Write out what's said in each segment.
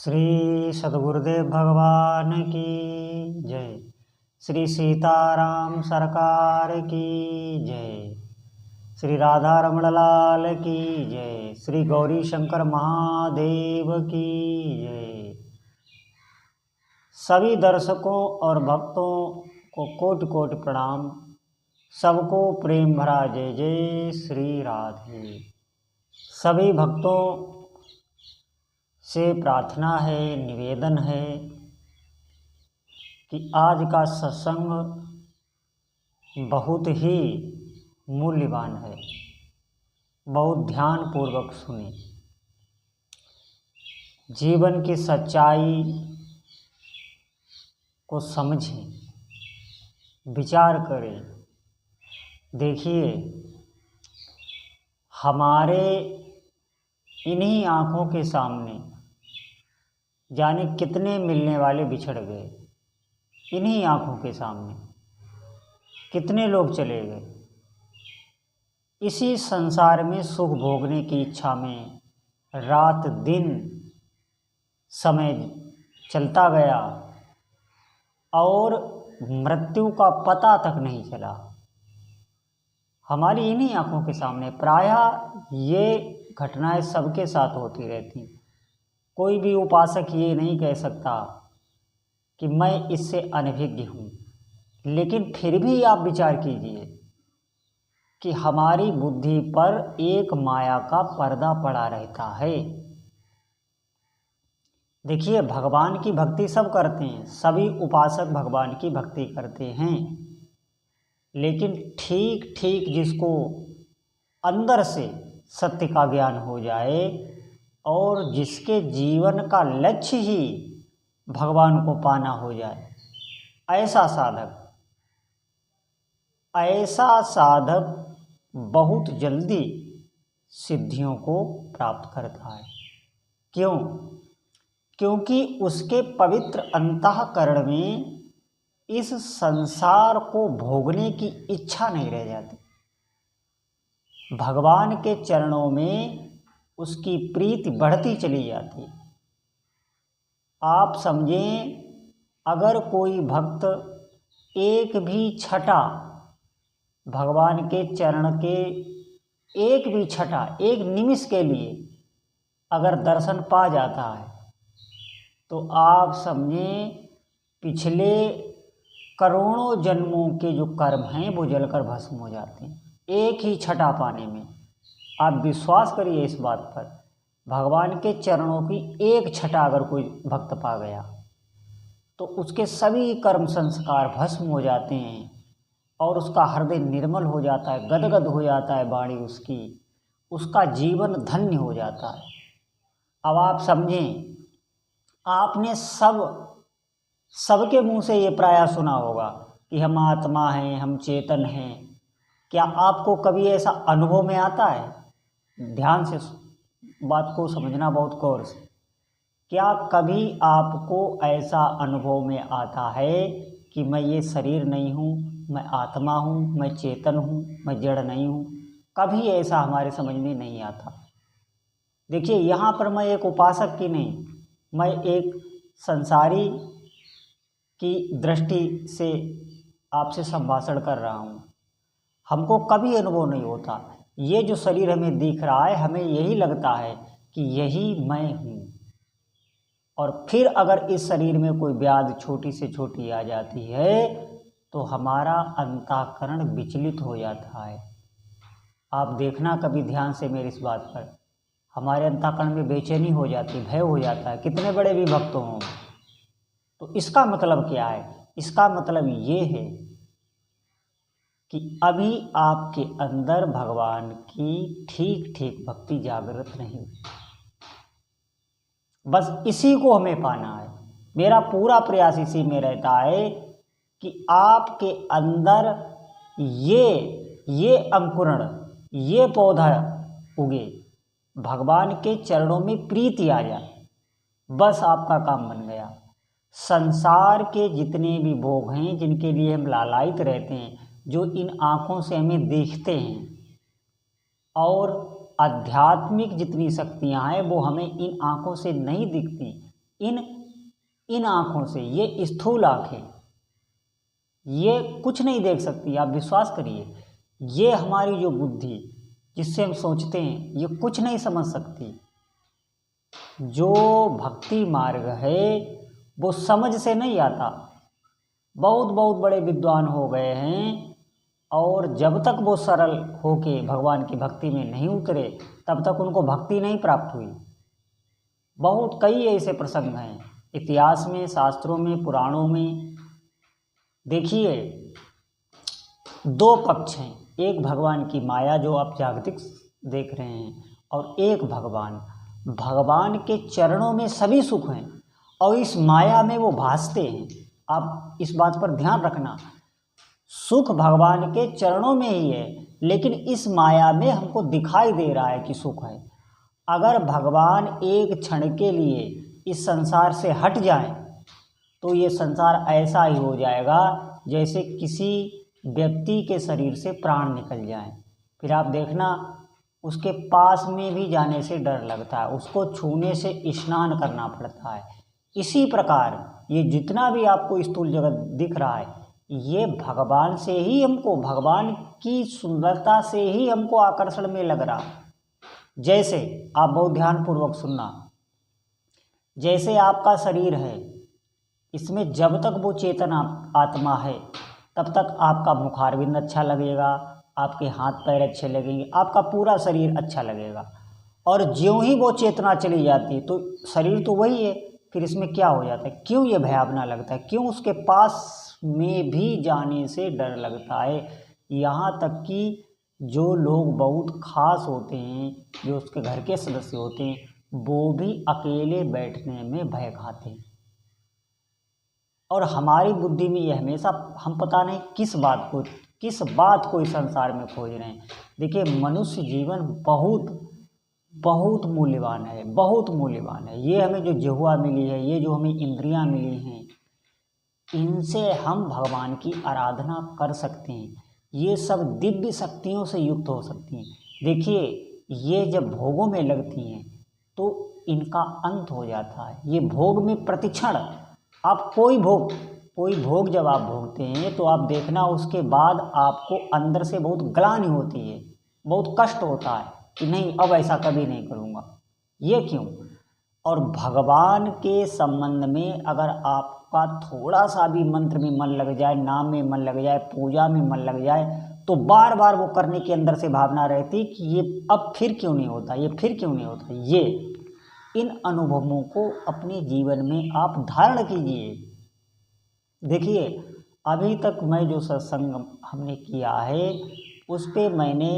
श्री सद्गुरुदेव भगवान की जय। श्री सीताराम सरकार की जय। श्री राधा रमण लाल की जय। श्री गौरी शंकर महादेव की जय। सभी दर्शकों और भक्तों को कोटि कोटि प्रणाम। सबको प्रेम भरा जय जय श्री राधे। सभी भक्तों से प्रार्थना है, निवेदन है कि आज का सत्संग बहुत ही मूल्यवान है, बहुत ध्यान पूर्वक सुने, जीवन की सच्चाई को समझें, विचार करें। देखिए, हमारे इन्हीं आँखों के सामने जाने कितने मिलने वाले बिछड़ गए। इन्हीं आँखों के सामने कितने लोग चले गए। इसी संसार में सुख भोगने की इच्छा में रात दिन समय चलता गया और मृत्यु का पता तक नहीं चला। हमारी इन्हीं आँखों के सामने प्रायः ये घटनाएं सबके साथ होती रहती। कोई भी उपासक ये नहीं कह सकता कि मैं इससे अनभिज्ञ हूँ, लेकिन फिर भी आप विचार कीजिए कि हमारी बुद्धि पर एक माया का पर्दा पड़ा रहता है। देखिए, भगवान की भक्ति सब करते हैं, सभी उपासक भगवान की भक्ति करते हैं, लेकिन ठीक ठीक जिसको अंदर से सत्य का ज्ञान हो जाए और जिसके जीवन का लक्ष्य ही भगवान को पाना हो जाए, ऐसा साधक बहुत जल्दी सिद्धियों को प्राप्त करता है। क्यों? क्योंकि उसके पवित्र अंतःकरण में इस संसार को भोगने की इच्छा नहीं रह जाती। भगवान के चरणों में उसकी प्रीति बढ़ती चली जाती। आप समझें, अगर कोई भक्त एक भी छटा भगवान के चरण के एक भी छटा एक निमिष के लिए अगर दर्शन पा जाता है तो आप समझें पिछले करोड़ों जन्मों के जो कर्म हैं वो जलकर भस्म हो जाते हैं एक ही छटा पाने में। आप विश्वास करिए इस बात पर, भगवान के चरणों की एक छटा अगर कोई भक्त पा गया तो उसके सभी कर्म संस्कार भस्म हो जाते हैं और उसका हृदय निर्मल हो जाता है, गदगद हो जाता है वाणी उसकी, उसका जीवन धन्य हो जाता है। अब आप समझें, आपने सबके मुंह से ये प्रायः सुना होगा कि हम आत्मा हैं, हम चेतन हैं। क्या आपको कभी ऐसा अनुभव में आता है? ध्यान से बात को समझना बहुत गौर से। क्या कभी आपको ऐसा अनुभव में आता है कि मैं ये शरीर नहीं हूँ, मैं आत्मा हूँ, मैं चेतन हूँ, मैं जड़ नहीं हूँ? कभी ऐसा हमारे समझ में नहीं आता। देखिए, यहाँ पर मैं एक उपासक की नहीं, मैं एक संसारी की दृष्टि से आपसे संभाषण कर रहा हूँ। हमको कभी अनुभव नहीं होता। ये जो शरीर हमें दिख रहा है, हमें यही लगता है कि यही मैं हूँ। और फिर अगर इस शरीर में कोई व्याधि छोटी से छोटी आ जाती है तो हमारा अंतःकरण विचलित हो जाता है। आप देखना कभी ध्यान से मेरी इस बात पर, हमारे अंतःकरण में बेचैनी हो जाती है, भय हो जाता है, कितने बड़े भी भक्त हों। तो इसका मतलब क्या है? इसका मतलब ये है कि अभी आपके अंदर भगवान की ठीक ठीक भक्ति जागृत नहीं हुई। बस इसी को हमें पाना है। मेरा पूरा प्रयास इसी में रहता है कि आपके अंदर ये अंकुरण, ये पौधा उगे, भगवान के चरणों में प्रीति आ जाए, बस आपका काम बन गया। संसार के जितने भी भोग हैं जिनके लिए हम लालायित रहते हैं, जो इन आँखों से हमें देखते हैं, और आध्यात्मिक जितनी शक्तियाँ हैं वो हमें इन आँखों से नहीं दिखती, इन इन आँखों से, ये स्थूल आँखें, ये कुछ नहीं देख सकती, आप विश्वास करिए। ये हमारी जो बुद्धि जिससे हम सोचते हैं, ये कुछ नहीं समझ सकती। जो भक्ति मार्ग है वो समझ से नहीं आता। बहुत बहुत बड़े विद्वान हो गए हैं और जब तक वो सरल होके भगवान की भक्ति में नहीं उतरे तब तक उनको भक्ति नहीं प्राप्त हुई। बहुत कई ऐसे प्रसंग हैं इतिहास में, शास्त्रों में, पुराणों में। देखिए, दो पक्ष हैं, एक भगवान की माया जो आप जागतिक देख रहे हैं, और एक भगवान। भगवान के चरणों में सभी सुख हैं और इस माया में वो भासते हैं। आप इस बात पर ध्यान रखना, सुख भगवान के चरणों में ही है, लेकिन इस माया में हमको दिखाई दे रहा है कि सुख है। अगर भगवान एक क्षण के लिए इस संसार से हट जाए तो ये संसार ऐसा ही हो जाएगा जैसे किसी व्यक्ति के शरीर से प्राण निकल जाए। फिर आप देखना, उसके पास में भी जाने से डर लगता है, उसको छूने से स्नान करना पड़ता है। इसी प्रकार ये जितना भी आपको स्थूल जगत दिख रहा है, ये भगवान से ही हमको, भगवान की सुंदरता से ही हमको आकर्षण में लग रहा है। जैसे आप बहुत ध्यानपूर्वक सुनना, जैसे आपका शरीर है, इसमें जब तक वो चेतन आत्मा है तब तक आपका मुखारविंद अच्छा लगेगा, आपके हाथ पैर अच्छे लगेंगे, आपका पूरा शरीर अच्छा लगेगा। और ज्यों ही वो चेतना चली जाती है तो शरीर तो वही है, फिर इसमें क्या हो जाता है, क्यों ये भयावना लगता है, क्यों उसके पास में भी जाने से डर लगता है। यहाँ तक कि जो लोग बहुत खास होते हैं, जो उसके घर के सदस्य होते हैं, वो भी अकेले बैठने में भय खाते हैं। और हमारी बुद्धि में ये हमेशा, हम पता नहीं किस बात को इस संसार में खोज रहे हैं। देखिए, मनुष्य जीवन बहुत बहुत मूल्यवान है, बहुत मूल्यवान है। ये हमें जो जिह्वा मिली है, ये जो हमें इंद्रियां मिली हैं, इनसे हम भगवान की आराधना कर सकते हैं। ये सब दिव्य शक्तियों से युक्त हो सकती हैं। देखिए, ये जब भोगों में लगती हैं तो इनका अंत हो जाता है। ये भोग में प्रतिक्षण, आप कोई भोग जब आप भोगते हैं तो आप देखना, उसके बाद आपको अंदर से बहुत ग्लानि होती है, बहुत कष्ट होता है कि नहीं, अब ऐसा कभी नहीं करूँगा। ये क्यों? और भगवान के संबंध में अगर आपका थोड़ा सा भी मंत्र में मन लग जाए, नाम में मन लग जाए, पूजा में मन लग जाए, तो बार बार वो करने के अंदर से भावना रहती कि ये अब फिर क्यों नहीं होता, ये फिर क्यों नहीं होता। ये इन अनुभवों को अपने जीवन में आप धारण कीजिए। देखिए, अभी तक मैं जो सत्संग हमने किया है उस पे मैंने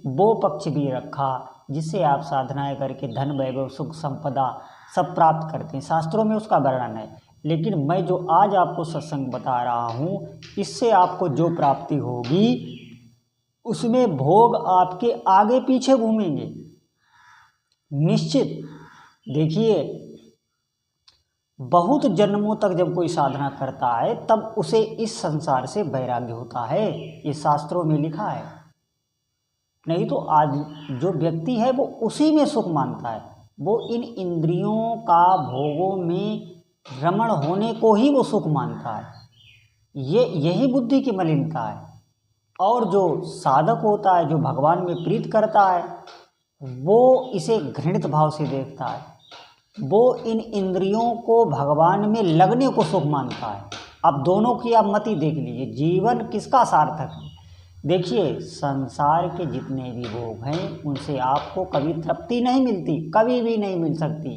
वो पक्ष भी रखा जिससे आप साधनाएं करके धन, वैभव, सुख, संपदा सब प्राप्त करते हैं। शास्त्रों में उसका वर्णन है, लेकिन मैं जो आज आपको सत्संग बता रहा हूँ, इससे आपको जो प्राप्ति होगी उसमें भोग आपके आगे पीछे घूमेंगे निश्चित। देखिए, बहुत जन्मों तक जब कोई साधना करता है तब उसे इस संसार से वैराग्य होता है, ये शास्त्रों में लिखा है। नहीं तो आज जो व्यक्ति है वो उसी में सुख मानता है, वो इन इंद्रियों का भोगों में रमण होने को ही वो सुख मानता है। यही बुद्धि की मलिनता है। और जो साधक होता है, जो भगवान में प्रीत करता है, वो इसे घृणित भाव से देखता है, वो इन इंद्रियों को भगवान में लगने को सुख मानता है। अब दोनों की आप मति देख लीजिए, जीवन किसका सार्थक है। देखिए, संसार के जितने भी भोग हैं उनसे आपको कभी तृप्ति नहीं मिलती, कभी भी नहीं मिल सकती।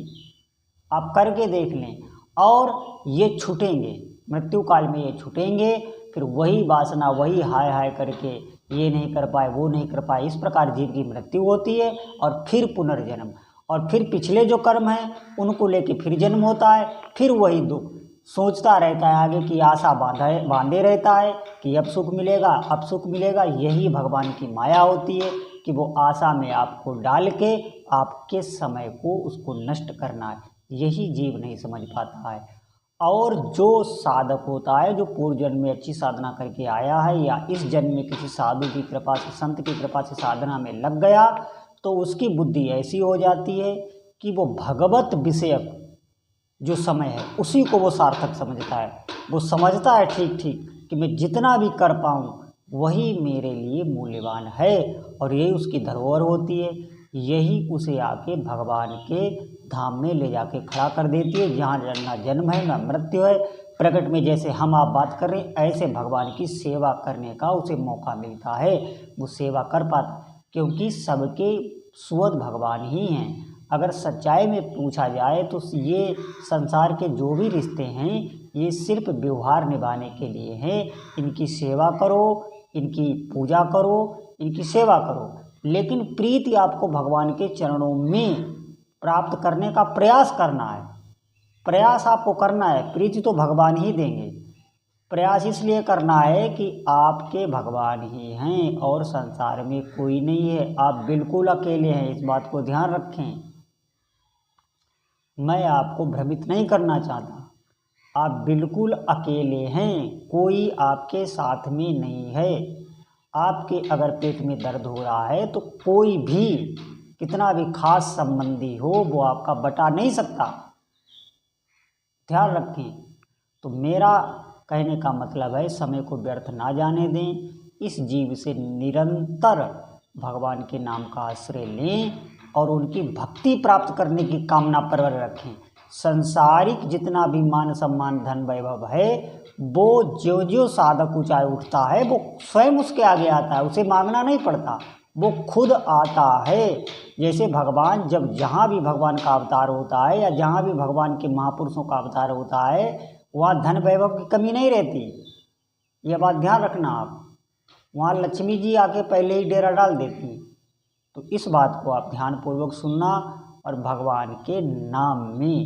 आप करके देख लें, और ये छूटेंगे, मृत्यु काल में ये छूटेंगे। फिर वही वासना, वही हाय हाय करके ये नहीं कर पाए, वो नहीं कर पाए, इस प्रकार जीव की मृत्यु होती है और फिर पुनर्जन्म। और फिर पिछले जो कर्म हैं उनको लेके फिर जन्म होता है, फिर वही दुख सोचता रहता है, आगे की आशा बांधे रहता है कि अब सुख मिलेगा, अब सुख मिलेगा। यही भगवान की माया होती है कि वो आशा में आपको डाल के आपके समय को उसको नष्ट करना है। यही जीव नहीं समझ पाता है। और जो साधक होता है, जो पूर्व जन्म में अच्छी साधना करके आया है या इस जन्म में किसी साधु की कृपा से, संत की कृपा से साधना में लग गया, तो उसकी बुद्धि ऐसी हो जाती है कि वो भगवत विषयक जो समय है उसी को वो सार्थक समझता है। वो समझता है ठीक ठीक कि मैं जितना भी कर पाऊँ वही मेरे लिए मूल्यवान है, और यही उसकी धरोहर होती है। यही उसे आके भगवान के धाम में ले जाके खड़ा कर देती है, जहाँ ना जन्म है ना मृत्यु है। प्रकट में जैसे हम आप बात कर रहे हैं, ऐसे भगवान की सेवा करने का उसे मौका मिलता है, वो सेवा कर पाता, क्योंकि सबके सुहृद भगवान ही हैं। अगर सच्चाई में पूछा जाए तो ये संसार के जो भी रिश्ते हैं ये सिर्फ व्यवहार निभाने के लिए हैं। इनकी सेवा करो, इनकी पूजा करो, इनकी सेवा करो, लेकिन प्रीति आपको भगवान के चरणों में प्राप्त करने का प्रयास करना है। प्रयास आपको करना है, प्रीति तो भगवान ही देंगे। प्रयास इसलिए करना है कि आपके भगवान ही हैं और संसार में कोई नहीं है, आप बिल्कुल अकेले हैं, इस बात को ध्यान रखें। मैं आपको भ्रमित नहीं करना चाहता, आप बिल्कुल अकेले हैं, कोई आपके साथ में नहीं है। आपके अगर पेट में दर्द हो रहा है तो कोई भी कितना भी खास संबंधी हो वो आपका बता नहीं सकता, ध्यान रखें। तो मेरा कहने का मतलब है समय को व्यर्थ ना जाने दें, इस जीव से निरंतर भगवान के नाम का आश्रय लें और उनकी भक्ति प्राप्त करने की कामना प्रबल रखें। संसारिक जितना भी मान सम्मान धन वैभव है वो ज्यों ज्यों साधक ऊंचाई उठता है वो स्वयं उसके आगे आता है, उसे मांगना नहीं पड़ता, वो खुद आता है। जैसे भगवान जब जहाँ भी भगवान का अवतार होता है या जहाँ भी भगवान के महापुरुषों का अवतार होता है वहाँ धन वैभव की कमी नहीं रहती, यह बात ध्यान रखना आप। वहाँ लक्ष्मी जी आके पहले ही डेरा डाल देती। तो इस बात को आप ध्यानपूर्वक सुनना और भगवान के नाम में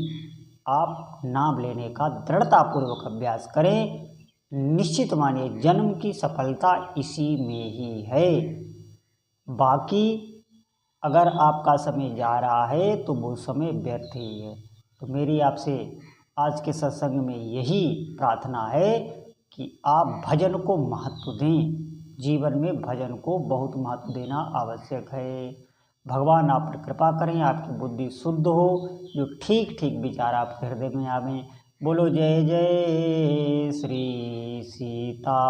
आप नाम लेने का दृढ़तापूर्वक अभ्यास करें। निश्चित मानिए जन्म की सफलता इसी में ही है। बाकी अगर आपका समय जा रहा है तो वो समय व्यर्थ ही है। तो मेरी आपसे आज के सत्संग में यही प्रार्थना है कि आप भजन को महत्व दें, जीवन में भजन को बहुत महत्व देना आवश्यक है। भगवान आप पर कृपा करें, आपकी बुद्धि शुद्ध हो, जो ठीक ठीक विचार आपके हृदय में आवें। बोलो जय जय श्री सीताराम।